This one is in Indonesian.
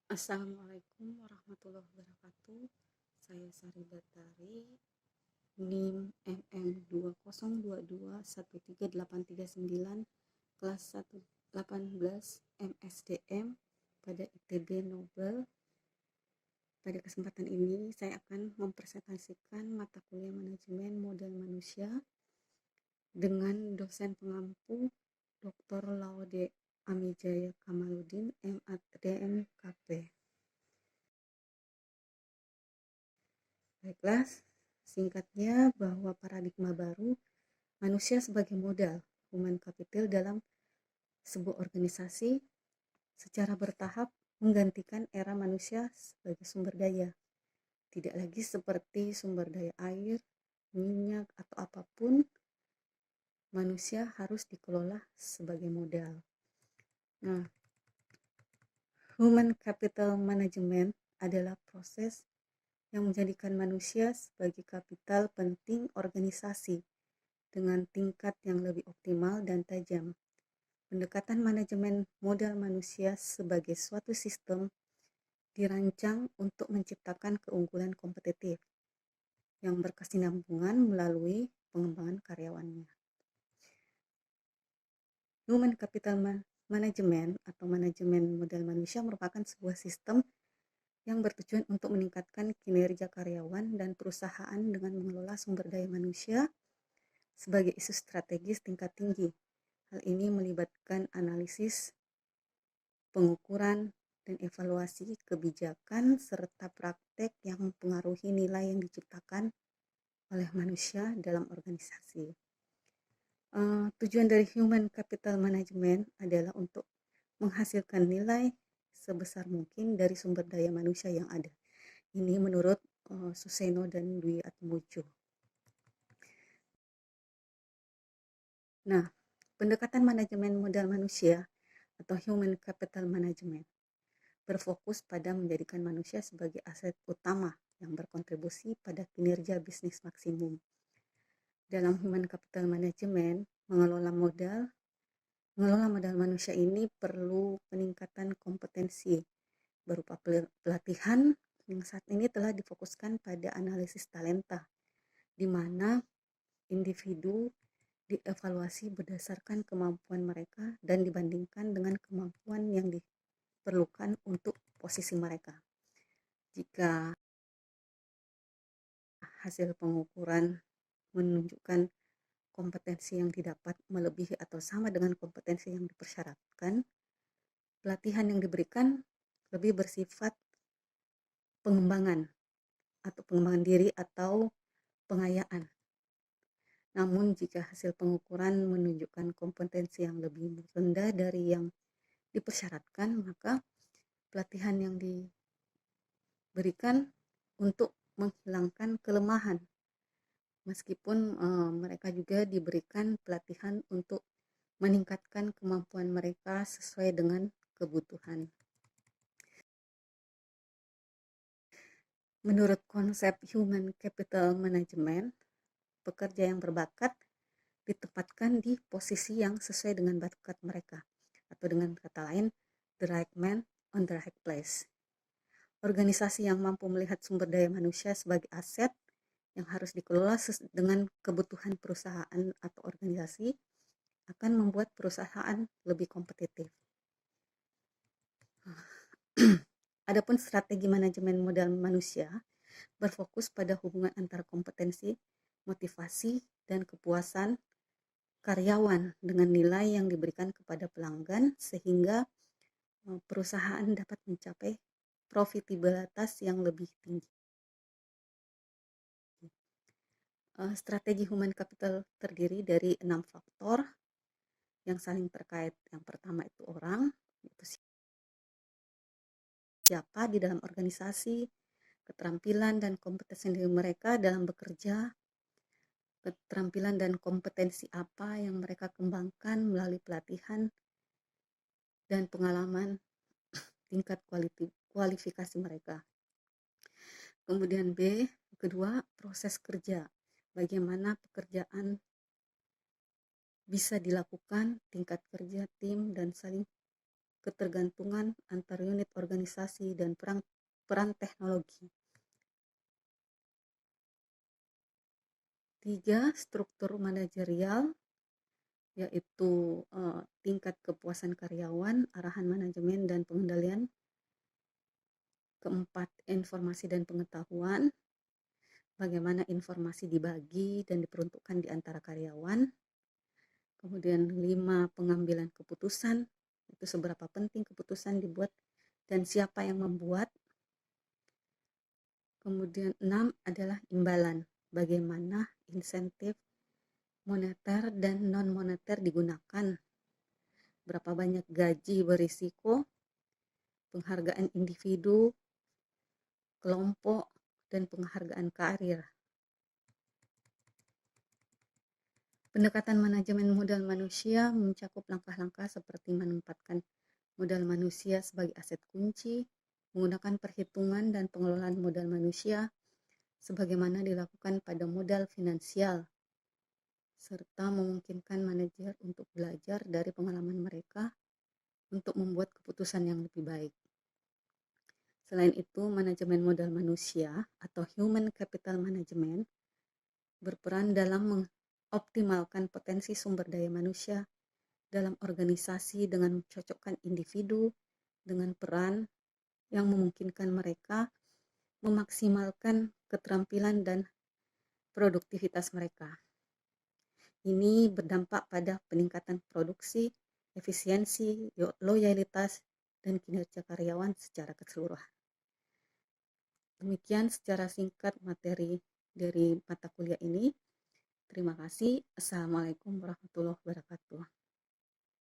Assalamualaikum warahmatullahi wabarakatuh. Saya Sari Batari, NIM MM20221389, kelas 118 MSDM pada ITB Nobel. Pada kesempatan ini saya akan mempresentasikan mata kuliah manajemen modal manusia dengan dosen pengampu Dr. Laude Amijaya Kamaludin, MADM KP. Baiklah, singkatnya bahwa paradigma baru manusia sebagai modal human capital dalam sebuah organisasi secara bertahap menggantikan era manusia sebagai sumber daya. Tidak lagi seperti sumber daya air, minyak, atau apapun, manusia harus dikelola sebagai modal. Nah, human capital management adalah proses yang menjadikan manusia sebagai kapital penting organisasi dengan tingkat yang lebih optimal dan tajam. Pendekatan manajemen modal manusia sebagai suatu sistem dirancang untuk menciptakan keunggulan kompetitif yang berkesinambungan melalui pengembangan karyawannya. Human capital management atau manajemen modal manusia merupakan sebuah sistem yang bertujuan untuk meningkatkan kinerja karyawan dan perusahaan dengan mengelola sumber daya manusia sebagai isu strategis tingkat tinggi. Hal ini melibatkan analisis, pengukuran, dan evaluasi kebijakan serta praktek yang mempengaruhi nilai yang diciptakan oleh manusia dalam organisasi. Tujuan dari human capital management adalah untuk menghasilkan nilai sebesar mungkin dari sumber daya manusia yang ada. Ini menurut Suseno dan Dwi Atmojo. Nah, pendekatan manajemen modal manusia atau human capital management berfokus pada menjadikan manusia sebagai aset utama yang berkontribusi pada kinerja bisnis maksimum. Dalam human capital management, mengelola modal manusia ini perlu peningkatan kompetensi berupa pelatihan yang saat ini telah difokuskan pada analisis talenta, di mana individu dievaluasi berdasarkan kemampuan mereka dan dibandingkan dengan kemampuan yang diperlukan untuk posisi mereka. Jika hasil pengukuran menunjukkan kompetensi yang didapat melebihi atau sama dengan kompetensi yang dipersyaratkan, pelatihan yang diberikan lebih bersifat pengembangan diri atau pengayaan. Namun jika hasil pengukuran menunjukkan kompetensi yang lebih rendah dari yang dipersyaratkan, maka pelatihan yang diberikan untuk menghilangkan kelemahan, meskipun mereka juga diberikan pelatihan untuk meningkatkan kemampuan mereka sesuai dengan kebutuhan. Menurut konsep human capital management, pekerja yang berbakat ditempatkan di posisi yang sesuai dengan bakat mereka, atau dengan kata lain, the right man on the right place. Organisasi yang mampu melihat sumber daya manusia sebagai aset yang harus dikelola dengan kebutuhan perusahaan atau organisasi akan membuat perusahaan lebih kompetitif. Adapun strategi manajemen modal manusia berfokus pada hubungan antara kompetensi, motivasi, dan kepuasan karyawan dengan nilai yang diberikan kepada pelanggan sehingga perusahaan dapat mencapai profitabilitas yang lebih tinggi. Strategi human capital terdiri dari 6 faktor yang saling terkait. Yang pertama itu orang, itu siapa di dalam organisasi, keterampilan dan kompetensi mereka dalam bekerja, keterampilan dan kompetensi apa yang mereka kembangkan melalui pelatihan dan pengalaman tingkat kualifikasi mereka. Kemudian kedua, proses kerja. Bagaimana pekerjaan bisa dilakukan, tingkat kerja tim dan saling ketergantungan antar unit organisasi, dan peran teknologi. 3. Struktur manajerial, yaitu tingkat kepuasan karyawan, arahan manajemen dan pengendalian. 4. Informasi dan pengetahuan, bagaimana informasi dibagi dan diperuntukkan di antara karyawan. Kemudian 5. Pengambilan keputusan, itu seberapa penting keputusan dibuat dan siapa yang membuat. Kemudian 6 adalah imbalan, bagaimana insentif moneter dan non-moneter digunakan, berapa banyak gaji berisiko, penghargaan individu, kelompok, dan penghargaan karir. Pendekatan manajemen modal manusia mencakup langkah-langkah seperti menempatkan modal manusia sebagai aset kunci, menggunakan perhitungan dan pengelolaan modal manusia, sebagaimana dilakukan pada modal finansial, serta memungkinkan manajer untuk belajar dari pengalaman mereka untuk membuat keputusan yang lebih baik. Selain itu, manajemen modal manusia atau human capital management berperan dalam mengoptimalkan potensi sumber daya manusia dalam organisasi dengan mencocokkan individu dengan peran yang memungkinkan mereka memaksimalkan keterampilan dan produktivitas mereka. Ini berdampak pada peningkatan produksi, efisiensi, loyalitas, dan kinerja karyawan secara keseluruhan. Demikian secara singkat materi dari mata kuliah ini. Terima kasih. Assalamualaikum warahmatullahi wabarakatuh.